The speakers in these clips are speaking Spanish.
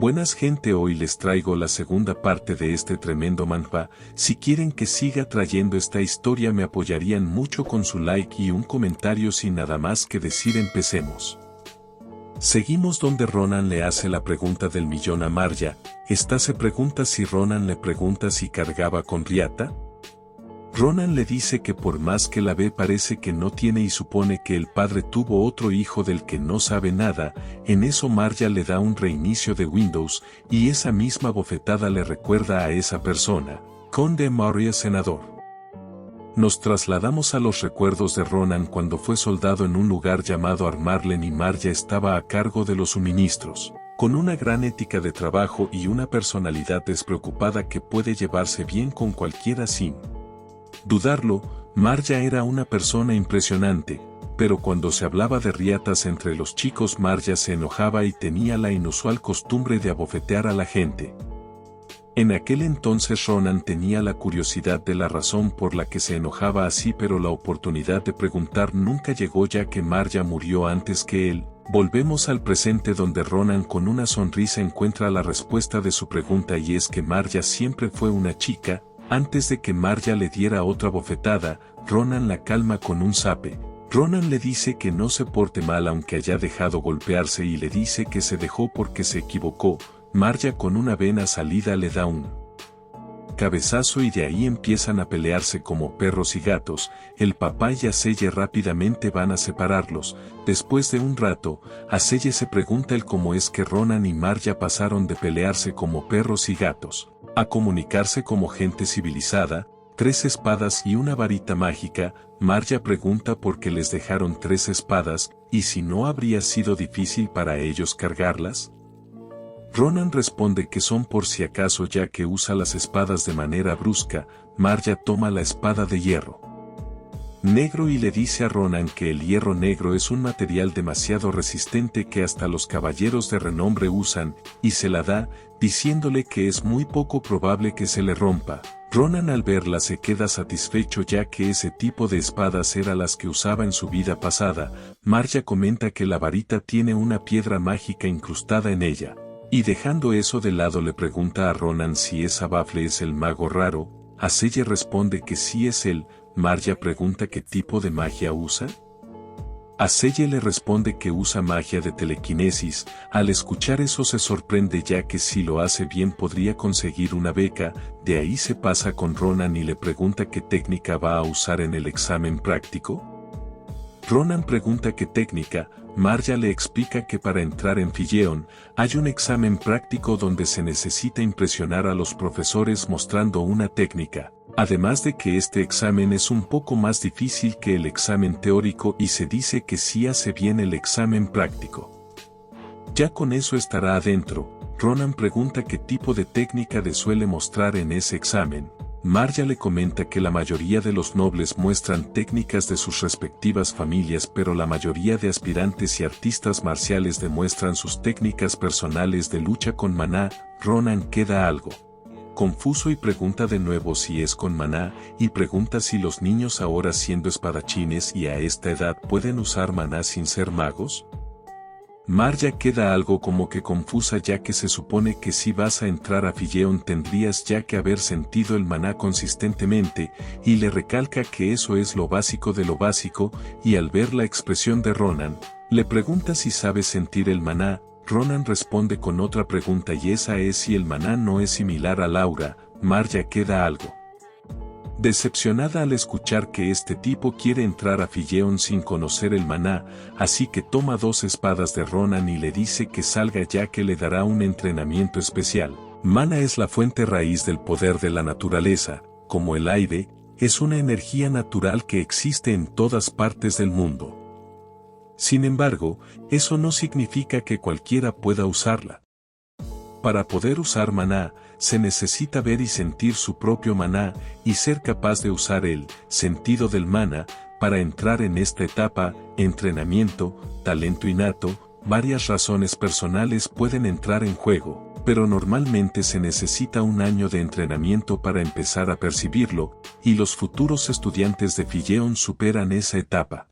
Buenas gente, hoy les traigo la segunda parte de este tremendo manhwa. Si quieren que siga trayendo esta historia me apoyarían mucho con su like y un comentario. Sin nada más que decir, empecemos. Seguimos donde Ronan le hace la pregunta del millón a Marja. Esta se pregunta si Ronan le pregunta si cargaba con Ryata. Ronan le dice que por más que la ve parece que no tiene y supone que el padre tuvo otro hijo del que no sabe nada. En eso Marja le da un reinicio de Windows y esa misma bofetada le recuerda a esa persona, Conde Maria Senador. Nos trasladamos a los recuerdos de Ronan cuando fue soldado en un lugar llamado Armarlen y Marja estaba a cargo de los suministros, con una gran ética de trabajo y una personalidad despreocupada que puede llevarse bien con cualquiera sin dudarlo. Marja era una persona impresionante, pero cuando se hablaba de riatas entre los chicos Marja se enojaba y tenía la inusual costumbre de abofetear a la gente. En aquel entonces Ronan tenía la curiosidad de la razón por la que se enojaba así, pero la oportunidad de preguntar nunca llegó ya que Marja murió antes que él. Volvemos al presente donde Ronan con una sonrisa encuentra la respuesta de su pregunta y es que Marja siempre fue una chica. Antes de que Marja le diera otra bofetada, Ronan la calma con un zape. Ronan le dice que no se porte mal aunque haya dejado golpearse y le dice que se dejó porque se equivocó. Marja con una vena salida le da un cabezazo y de ahí empiezan a pelearse como perros y gatos. El papá y Aseye rápidamente van a separarlos. Después de un rato, Aseye se pregunta el cómo es que Ronan y Marja pasaron de pelearse como perros y gatos a comunicarse como gente civilizada. 3 espadas y una varita mágica. Marja pregunta por qué les dejaron 3 espadas, y si no habría sido difícil para ellos cargarlas. Ronan responde que son por si acaso ya que usa las espadas de manera brusca. Marja toma la espada de hierro negro y le dice a Ronan que el hierro negro es un material demasiado resistente que hasta los caballeros de renombre usan, y se la da, diciéndole que es muy poco probable que se le rompa. Ronan al verla se queda satisfecho ya que ese tipo de espadas eran las que usaba en su vida pasada. Marja comenta que la varita tiene una piedra mágica incrustada en ella, y dejando eso de lado le pregunta a Ronan si esa bafle es el mago raro. Aseye responde que sí es él. Marja pregunta qué tipo de magia usa. Aseye le responde que usa magia de telequinesis. Al escuchar eso se sorprende ya que si lo hace bien podría conseguir una beca. De ahí se pasa con Ronan y le pregunta qué técnica va a usar en el examen práctico. Ronan pregunta qué técnica. Marja le explica que para entrar en Filleon hay un examen práctico donde se necesita impresionar a los profesores mostrando una técnica. Además de que este examen es un poco más difícil que el examen teórico y se dice que si hace bien el examen práctico, ya con eso estará adentro. Ronan pregunta qué tipo de técnica suele mostrar en ese examen. Marja le comenta que la mayoría de los nobles muestran técnicas de sus respectivas familias, pero la mayoría de aspirantes y artistas marciales demuestran sus técnicas personales de lucha con maná. Ronan queda algo confuso y pregunta de nuevo si es con maná, y pregunta si los niños ahora siendo espadachines y a esta edad pueden usar maná sin ser magos. Marja queda algo como que confusa ya que se supone que si vas a entrar a Filleon tendrías ya que haber sentido el maná consistentemente, y le recalca que eso es lo básico de lo básico, y al ver la expresión de Ronan, le pregunta si sabe sentir el maná. Ronan responde con otra pregunta y esa es si el maná no es similar al aura. Marja queda algo decepcionada al escuchar que este tipo quiere entrar a Filleon sin conocer el maná, así que toma 2 espadas de Ronan y le dice que salga ya que le dará un entrenamiento especial. Mana es la fuente raíz del poder de la naturaleza, como el aire, es una energía natural que existe en todas partes del mundo. Sin embargo, eso no significa que cualquiera pueda usarla. Para poder usar maná, se necesita ver y sentir su propio maná y ser capaz de usar el sentido del maná. Para entrar en esta etapa, entrenamiento, talento innato, varias razones personales pueden entrar en juego, pero normalmente se necesita un año de entrenamiento para empezar a percibirlo, y los futuros estudiantes de Filleon superan esa etapa.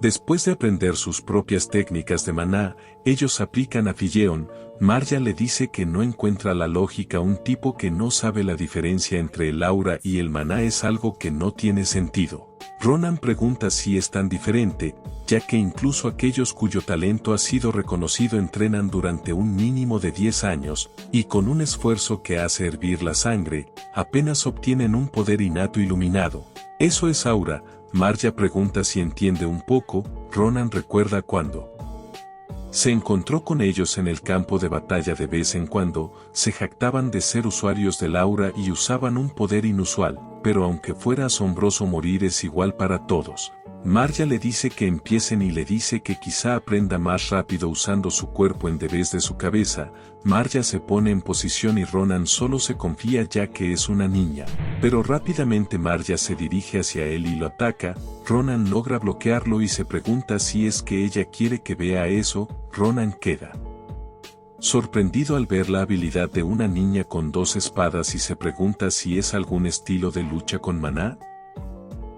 Después de aprender sus propias técnicas de maná, ellos aplican a Filleon. Marja le dice que no encuentra la lógica. Un tipo que no sabe la diferencia entre el aura y el maná es algo que no tiene sentido. Ronan pregunta si es tan diferente, ya que incluso aquellos cuyo talento ha sido reconocido entrenan durante un mínimo de 10 años, y con un esfuerzo que hace hervir la sangre, apenas obtienen un poder innato iluminado. ¿Eso es aura? Marja pregunta si entiende un poco. Ronan recuerda cuando se encontró con ellos en el campo de batalla. De vez en cuando, se jactaban de ser usuarios del aura y usaban un poder inusual, pero aunque fuera asombroso, morir es igual para todos. Marja le dice que empiecen y le dice que quizá aprenda más rápido usando su cuerpo en vez de su cabeza. Marja se pone en posición y Ronan solo se confía ya que es una niña. Pero rápidamente Marja se dirige hacia él y lo ataca. Ronan logra bloquearlo y se pregunta si es que ella quiere que vea eso. Ronan queda sorprendido al ver la habilidad de una niña con 2 espadas y se pregunta si es algún estilo de lucha con maná.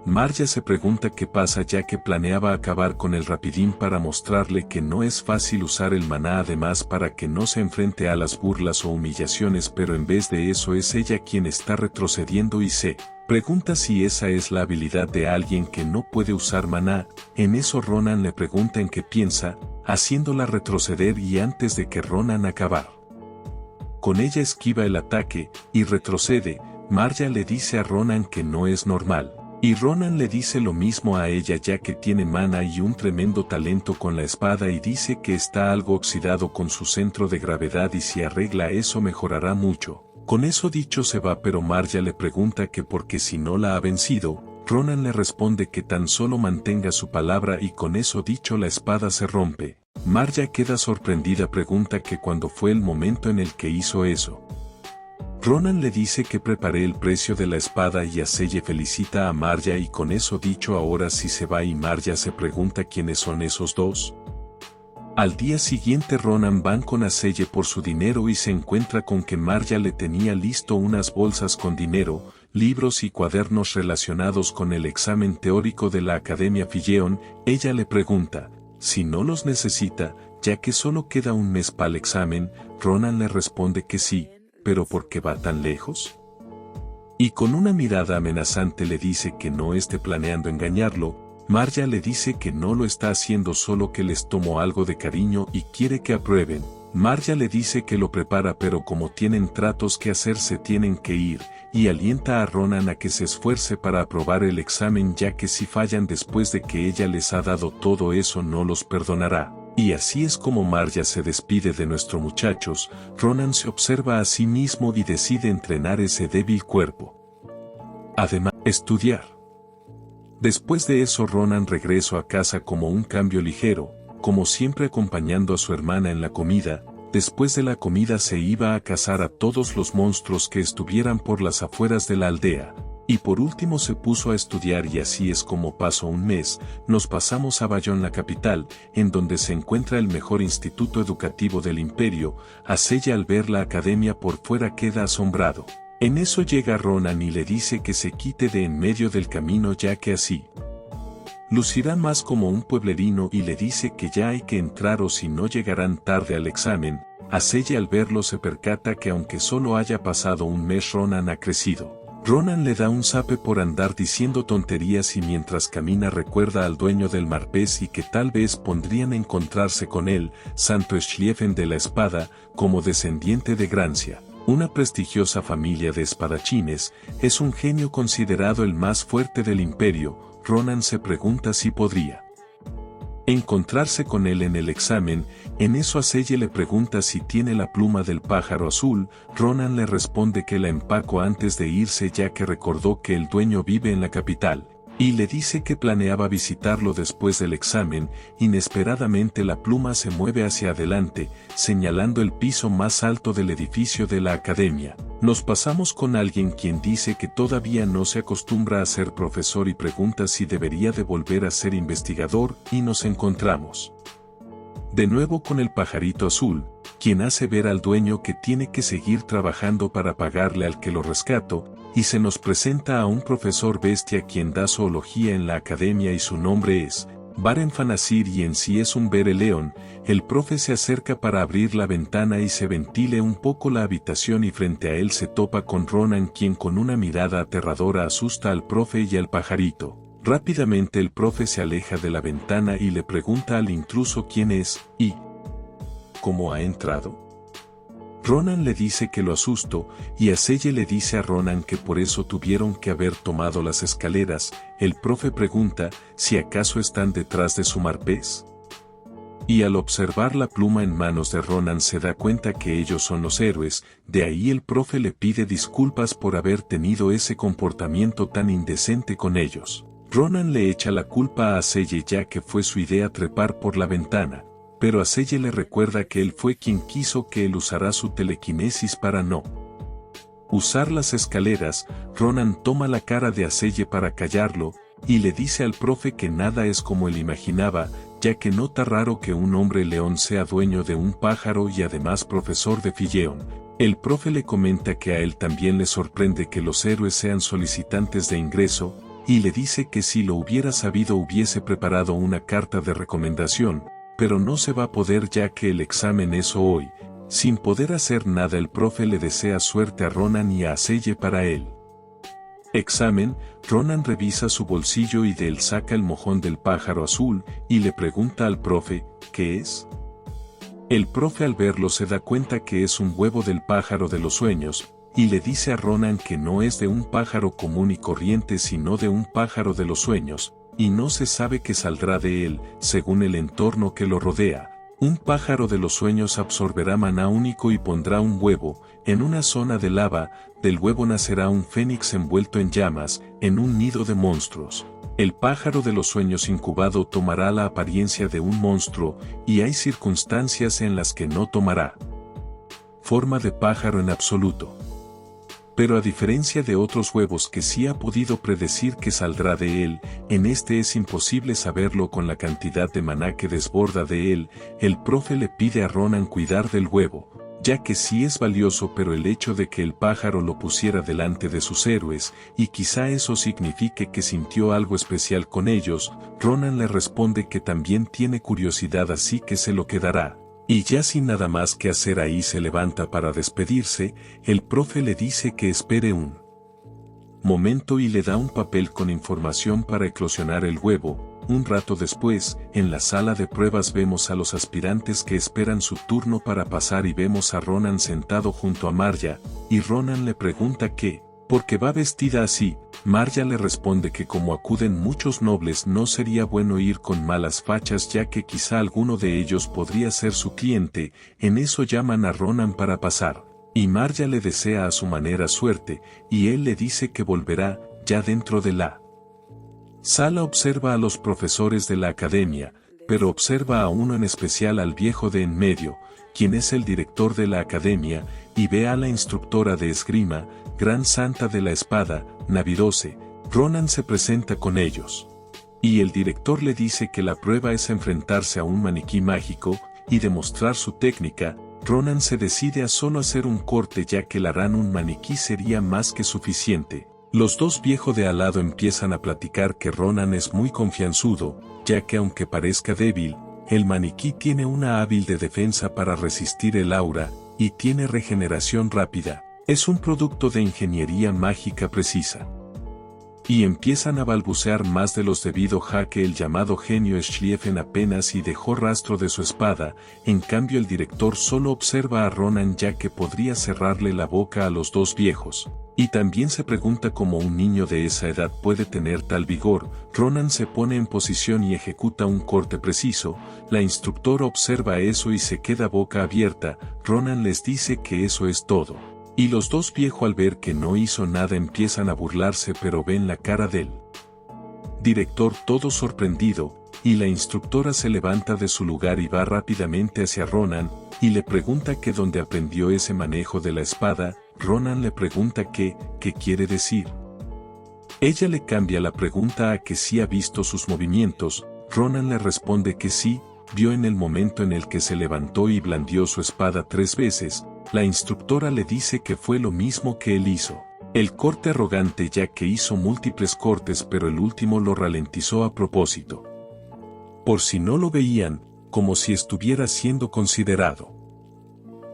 Marja se pregunta qué pasa ya que planeaba acabar con el rapidín para mostrarle que no es fácil usar el maná, además para que no se enfrente a las burlas o humillaciones, pero en vez de eso es ella quien está retrocediendo y se pregunta si esa es la habilidad de alguien que no puede usar maná. En eso Ronan le pregunta en qué piensa, haciéndola retroceder y antes de que Ronan acabar con ella esquiva el ataque y retrocede. Marja le dice a Ronan que no es normal. Y Ronan le dice lo mismo a ella ya que tiene mana y un tremendo talento con la espada y dice que está algo oxidado con su centro de gravedad y si arregla eso mejorará mucho. Con eso dicho se va, pero Marja le pregunta que por qué si no la ha vencido. Ronan le responde que tan solo mantenga su palabra y con eso dicho la espada se rompe. Marja queda sorprendida, pregunta que cuándo fue el momento en el que hizo eso. Ronan le dice que prepare el precio de la espada y Aselle felicita a Marja y con eso dicho ahora sí se va y Marja se pregunta quiénes son esos dos. Al día siguiente Ronan va con Aselle por su dinero y se encuentra con que Marja le tenía listo unas bolsas con dinero, libros y cuadernos relacionados con el examen teórico de la Academia Filleon. Ella le pregunta si no los necesita, ya que solo queda un mes para el examen. Ronan le responde que sí. ¿Pero por qué va tan lejos? Y con una mirada amenazante le dice que no esté planeando engañarlo. Marja le dice que no lo está haciendo, solo que les tomó algo de cariño y quiere que aprueben. Marja le dice que lo prepara, pero como tienen tratos que hacer se tienen que ir, y alienta a Ronan a que se esfuerce para aprobar el examen, ya que si fallan después de que ella les ha dado todo eso no los perdonará. Y así es como Marja se despide de nuestros muchachos. Ronan se observa a sí mismo y decide entrenar ese débil cuerpo. Además, estudiar. Después de eso Ronan regresó a casa como un cambio ligero, como siempre acompañando a su hermana en la comida. Después de la comida se iba a cazar a todos los monstruos que estuvieran por las afueras de la aldea. Y por último se puso a estudiar y así es como pasó un mes. Nos pasamos a Bayonne, la capital, en donde se encuentra el mejor instituto educativo del imperio. Aselle al ver la academia por fuera queda asombrado. En eso llega Ronan y le dice que se quite de en medio del camino ya que así lucirá más como un pueblerino y le dice que ya hay que entrar o si no llegarán tarde al examen. Aselle al verlo se percata que aunque solo haya pasado un mes Ronan ha crecido. Ronan le da un zape por andar diciendo tonterías y mientras camina recuerda al dueño del Marpés y que tal vez podrían encontrarse con él, Santo Schlieffen de la Espada, como descendiente de Grancia, una prestigiosa familia de espadachines. Es un genio considerado el más fuerte del imperio. Ronan se pregunta si podría encontrarse con él en el examen. En eso Aselle le pregunta si tiene la pluma del pájaro azul. Ronan le responde que la empacó antes de irse ya que recordó que el dueño vive en la capital, y le dice que planeaba visitarlo después del examen. Inesperadamente la pluma se mueve hacia adelante, señalando el piso más alto del edificio de la academia. Nos pasamos con alguien quien dice que todavía no se acostumbra a ser profesor y pregunta si debería de volver a ser investigador, y nos encontramos de nuevo con el pajarito azul, quien hace ver al dueño que tiene que seguir trabajando para pagarle al que lo rescató, y se nos presenta a un profesor bestia quien da zoología en la academia y su nombre es Baren Fanasir y en sí es un Bere León, el profe se acerca para abrir la ventana y se ventile un poco la habitación y frente a él se topa con Ronan quien con una mirada aterradora asusta al profe y al pajarito. Rápidamente el profe se aleja de la ventana y le pregunta al intruso quién es y cómo ha entrado. Ronan le dice que lo asustó y Aseye le dice a Ronan que por eso tuvieron que haber tomado las escaleras. El profe pregunta si acaso están detrás de su marpés. Y al observar la pluma en manos de Ronan se da cuenta que ellos son los héroes, de ahí el profe le pide disculpas por haber tenido ese comportamiento tan indecente con ellos. Ronan le echa la culpa a Aseye ya que fue su idea trepar por la ventana. Pero Aseye le recuerda que él fue quien quiso que él usara su telequinesis para no usar las escaleras. Ronan toma la cara de Aseye para callarlo, y le dice al profe que nada es como él imaginaba, ya que nota raro que un hombre león sea dueño de un pájaro y además profesor de Figeon. El profe le comenta que a él también le sorprende que los héroes sean solicitantes de ingreso, y le dice que si lo hubiera sabido hubiese preparado una carta de recomendación, pero no se va a poder ya que el examen es hoy. Sin poder hacer nada el profe le desea suerte a Ronan y a Aseye para él. Examen, Ronan revisa su bolsillo y de él saca el mojón del pájaro azul, y le pregunta al profe, ¿qué es? El profe al verlo se da cuenta que es un huevo del pájaro de los sueños, y le dice a Ronan que no es de un pájaro común y corriente sino de un pájaro de los sueños, y no se sabe qué saldrá de él, según el entorno que lo rodea. Un pájaro de los sueños absorberá maná único y pondrá un huevo, en una zona de lava, del huevo nacerá un fénix envuelto en llamas, en un nido de monstruos. El pájaro de los sueños incubado tomará la apariencia de un monstruo, y hay circunstancias en las que no tomará forma de pájaro en absoluto. Pero a diferencia de otros huevos que sí ha podido predecir que saldrá de él, en este es imposible saberlo con la cantidad de maná que desborda de él. El profe le pide a Ronan cuidar del huevo, ya que sí es valioso, pero el hecho de que el pájaro lo pusiera delante de sus héroes, y quizá eso signifique que sintió algo especial con ellos, Ronan le responde que también tiene curiosidad así que se lo quedará. Y ya sin nada más que hacer ahí se levanta para despedirse. El profe le dice que espere un momento y le da un papel con información para eclosionar el huevo. Un rato después, en la sala de pruebas vemos a los aspirantes que esperan su turno para pasar y vemos a Ronan sentado junto a Marja, y Ronan le pregunta qué, ¿por qué va vestida así? Marja le responde que como acuden muchos nobles no sería bueno ir con malas fachas ya que quizá alguno de ellos podría ser su cliente. En eso llaman a Ronan para pasar, y Marja le desea a su manera suerte, y él le dice que volverá. Ya dentro de la sala observa a los profesores de la academia, pero observa a uno en especial, al viejo de en medio, quien es el director de la academia, y ve a la instructora de esgrima, Gran Santa de la Espada, Navidose. Ronan se presenta con ellos. Y el director le dice que la prueba es enfrentarse a un maniquí mágico, y demostrar su técnica. Ronan se decide a solo hacer un corte ya que le harán un maniquí sería más que suficiente. Los dos viejos de al lado empiezan a platicar que Ronan es muy confianzudo, ya que aunque parezca débil, el maniquí tiene una hábil de defensa para resistir el aura, y tiene regeneración rápida. Es un producto de ingeniería mágica precisa. Y empiezan a balbucear más de los debido ya que el llamado genio Schlieffen apenas y dejó rastro de su espada. En cambio el director solo observa a Ronan ya que podría cerrarle la boca a los dos viejos. Y también se pregunta cómo un niño de esa edad puede tener tal vigor. Ronan se pone en posición y ejecuta un corte preciso. La instructora observa eso y se queda boca abierta. Ronan les dice que eso es todo. Y los dos viejos al ver que no hizo nada empiezan a burlarse, pero ven la cara del director todo sorprendido, y la instructora se levanta de su lugar y va rápidamente hacia Ronan, y le pregunta que dónde aprendió ese manejo de la espada. Ronan le pregunta qué quiere decir. Ella le cambia la pregunta a que sí ha visto sus movimientos. Ronan le responde que sí, vio en el momento en el que se levantó y blandió su espada 3 veces. La instructora le dice que fue lo mismo que él hizo. El corte arrogante ya que hizo múltiples cortes pero el último lo ralentizó a propósito. por si no lo veían, como si estuviera siendo considerado.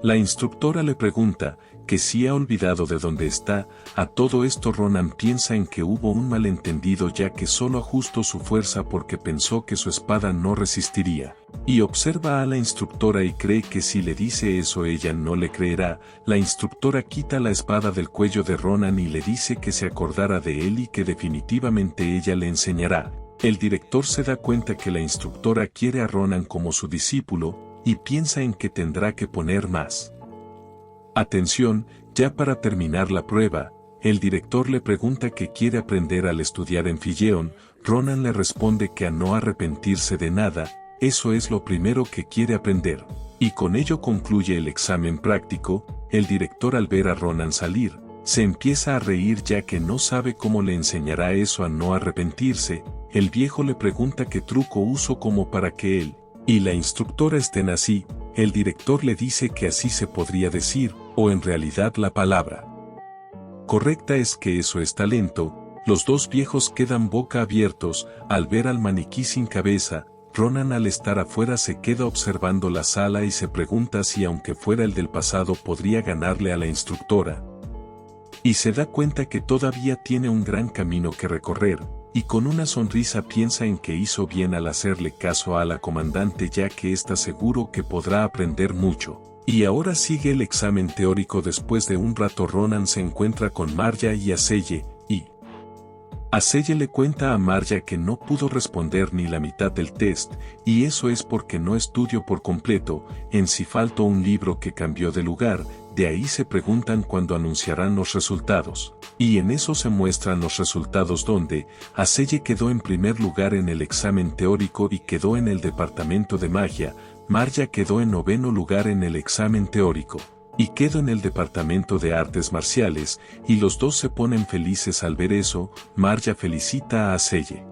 La instructora le pregunta, que si ha olvidado de dónde está. A todo esto Ronan piensa en que hubo un malentendido, ya que solo ajustó su fuerza porque pensó que su espada no resistiría. Y observa a la instructora y cree que si le dice eso ella no le creerá. La instructora quita la espada del cuello de Ronan y le dice que se acordara de él y que definitivamente ella le enseñará. El director se da cuenta que la instructora quiere a Ronan como su discípulo, y piensa en que tendrá que poner más atención. Ya para terminar la prueba, el director le pregunta qué quiere aprender al estudiar en Filleon. Ronan le responde que a no arrepentirse de nada, eso es lo primero que quiere aprender. Y con ello concluye el examen práctico. El director, al ver a Ronan salir, se empieza a reír ya que no sabe cómo le enseñará eso a no arrepentirse. El viejo le pregunta qué truco usó como para que él y la instructora estén así. El director le dice que así se podría decir, o en realidad la palabra correcta es que eso es talento. Los dos viejos quedan boca abiertos al ver al maniquí sin cabeza. Ronan, al estar afuera, se queda observando la sala y se pregunta si aunque fuera el del pasado podría ganarle a la instructora. Y se da cuenta que todavía tiene un gran camino que recorrer, y con una sonrisa piensa en que hizo bien al hacerle caso a la comandante, ya que está seguro que podrá aprender mucho. Y ahora sigue el examen teórico. Después de un rato Ronan se encuentra con Marja y Aselle, y Aselle le cuenta a Marja que no pudo responder ni la mitad del test, y eso es porque no estudió por completo. En sí faltó un libro que cambió de lugar. De ahí se preguntan cuándo anunciarán los resultados. Y en eso se muestran los resultados, donde Aselle quedó en primer lugar en el examen teórico y quedó en el departamento de magia. Marja quedó en noveno lugar en el examen teórico y quedó en el departamento de artes marciales, y los dos se ponen felices al ver eso. Marja felicita a Aselle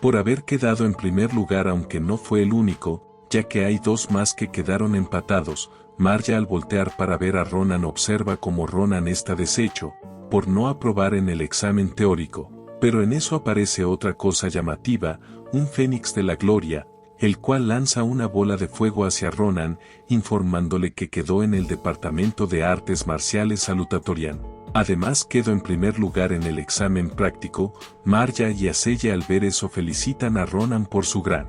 por haber quedado en primer lugar, aunque no fue el único, ya que hay dos más que quedaron empatados. Marja, al voltear para ver a Ronan, observa cómo Ronan está deshecho por no aprobar en el examen teórico. Pero en eso aparece otra cosa llamativa, un fénix de la gloria, el cual lanza una bola de fuego hacia Ronan, informándole que quedó en el departamento de artes marciales salutatorian. Además quedó en primer lugar en el examen práctico. Marja y Aselle, al ver eso, felicitan a Ronan por su gran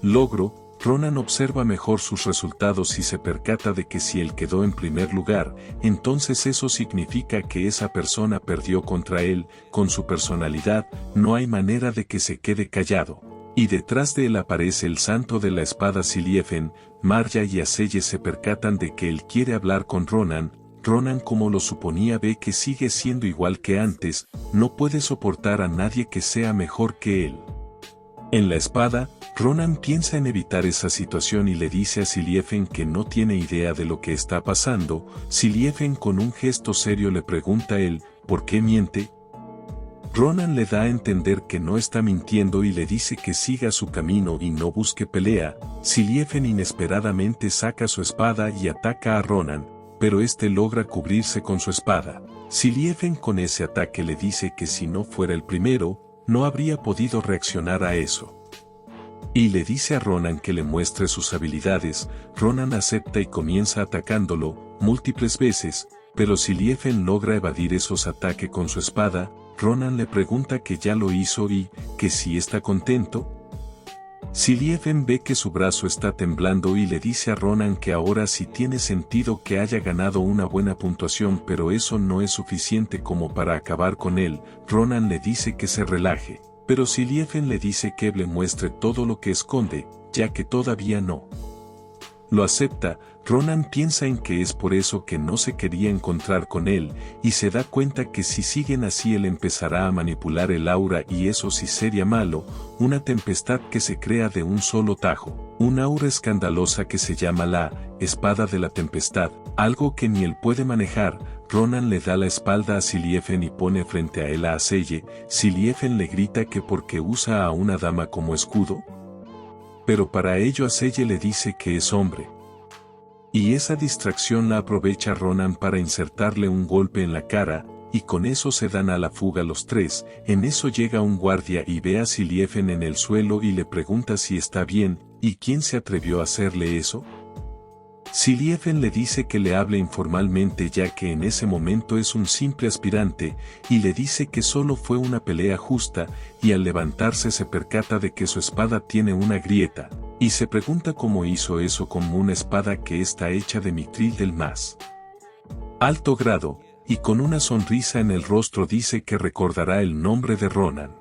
logro. Ronan observa mejor sus resultados y se percata de que si él quedó en primer lugar, entonces eso significa que esa persona perdió contra él. Con su personalidad, no hay manera de que se quede callado. Y detrás de él aparece el santo de la espada Siliefen. Marja y Aselle se percatan de que él quiere hablar con Ronan. Ronan, como lo suponía, ve que sigue siendo igual que antes, no puede soportar a nadie que sea mejor que él en la espada. Ronan piensa en evitar esa situación y le dice a Siliefen que no tiene idea de lo que está pasando. Siliefen, con un gesto serio, le pregunta a él, ¿por qué miente? Ronan le da a entender que no está mintiendo y le dice que siga su camino y no busque pelea. Siliefen inesperadamente saca su espada y ataca a Ronan, pero este logra cubrirse con su espada. Siliefen, con ese ataque, le dice que si no fuera el primero, no habría podido reaccionar a eso. Y le dice a Ronan que le muestre sus habilidades. Ronan acepta y comienza atacándolo múltiples veces, pero Siliefen logra evadir esos ataques con su espada. Ronan le pregunta que ya lo hizo y que si está contento. Siliefen ve que su brazo está temblando y le dice a Ronan que ahora sí tiene sentido que haya ganado una buena puntuación, pero eso no es suficiente como para acabar con él. Ronan le dice que se relaje, pero Siliefen le dice que le muestre todo lo que esconde, ya que todavía no lo acepta. Ronan piensa en que es por eso que no se quería encontrar con él, y se da cuenta que si siguen así él empezará a manipular el aura, y eso sí sería malo. Una tempestad que se crea de un solo tajo, una aura escandalosa que se llama la espada de la tempestad, algo que ni él puede manejar. Ronan le da la espalda a Siliefen y pone frente a él a Aselle. Siliefen le grita que porque usa a una dama como escudo, pero para ello Aselle le dice que es hombre. Y esa distracción la aprovecha Ronan para insertarle un golpe en la cara. y con eso se dan a la fuga los tres. En eso llega un guardia y ve a Siliefen en el suelo y le pregunta si está bien, ¿y quién se atrevió a hacerle eso? Siliefen le dice que le hable informalmente ya que en ese momento es un simple aspirante, y le dice que solo fue una pelea justa, y al levantarse se percata de que su espada tiene una grieta, y se pregunta cómo hizo eso con una espada que está hecha de mitril del más alto grado, y con una sonrisa en el rostro dice que recordará el nombre de Ronan.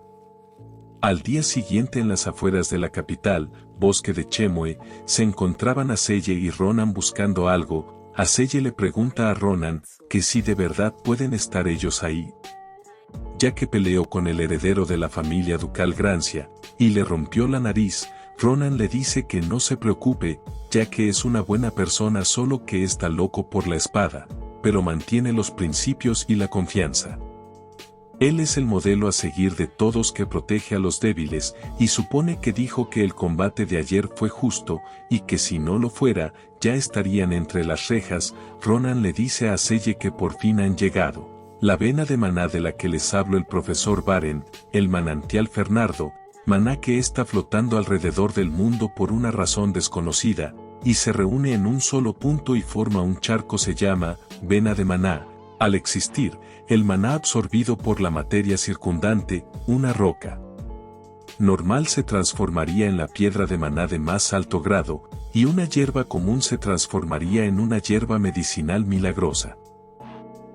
Al día siguiente en las afueras de la capital, bosque de Chemoe, se encontraban Aselle y Ronan buscando algo. Aselle le pregunta a Ronan que si de verdad pueden estar ellos ahí, ya que peleó con el heredero de la familia ducal Grancia, y le rompió la nariz. Ronan le dice que no se preocupe, ya que es una buena persona solo que está loco por la espada, pero mantiene los principios y la confianza. Él es el modelo a seguir de todos que protege a los débiles, y supone que dijo que el combate de ayer fue justo, y que si no lo fuera, ya estarían entre las rejas. Ronan le dice a Aselle que por fin han llegado. La vena de maná de la que les habló el profesor Baren, el manantial Fernardo, maná que está flotando alrededor del mundo por una razón desconocida, y se reúne en un solo punto y forma un charco, se llama vena de maná. Al existir, el maná absorbido por la materia circundante, una roca normal se transformaría en la piedra de maná de más alto grado, y una hierba común se transformaría en una hierba medicinal milagrosa.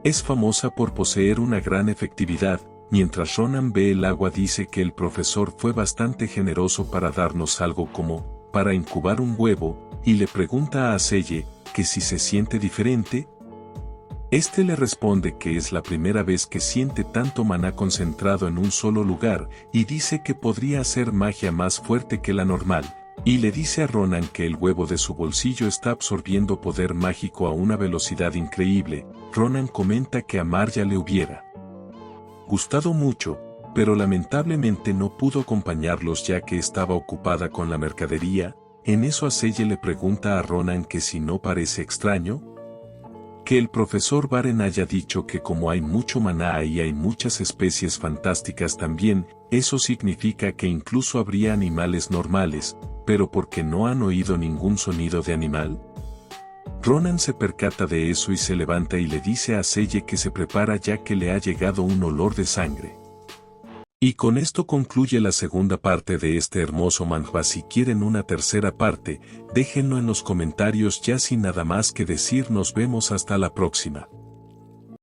Es famosa por poseer una gran efectividad. Mientras Ronan ve el agua dice que el profesor fue bastante generoso para darnos algo como para incubar un huevo, y le pregunta a Aselle que si se siente diferente. Este le responde que es la primera vez que siente tanto maná concentrado en un solo lugar, y dice que podría hacer magia más fuerte que la normal, y le dice a Ronan que el huevo de su bolsillo está absorbiendo poder mágico a una velocidad increíble. Ronan comenta que a Marja le hubiera gustado mucho, pero lamentablemente no pudo acompañarlos ya que estaba ocupada con la mercadería. En eso Aselle le pregunta a Ronan que si no parece extraño que el profesor Baren haya dicho que como hay mucho maná y hay muchas especies fantásticas también, eso significa que incluso habría animales normales, pero ¿por qué no han oído ningún sonido de animal? Ronan se percata de eso y se levanta y le dice a Aselle que se prepara ya que le ha llegado un olor de sangre. Y con esto concluye la segunda parte de este hermoso manhwa. Si quieren una tercera parte, déjenlo en los comentarios. Ya sin nada más que decir, nos vemos hasta la próxima.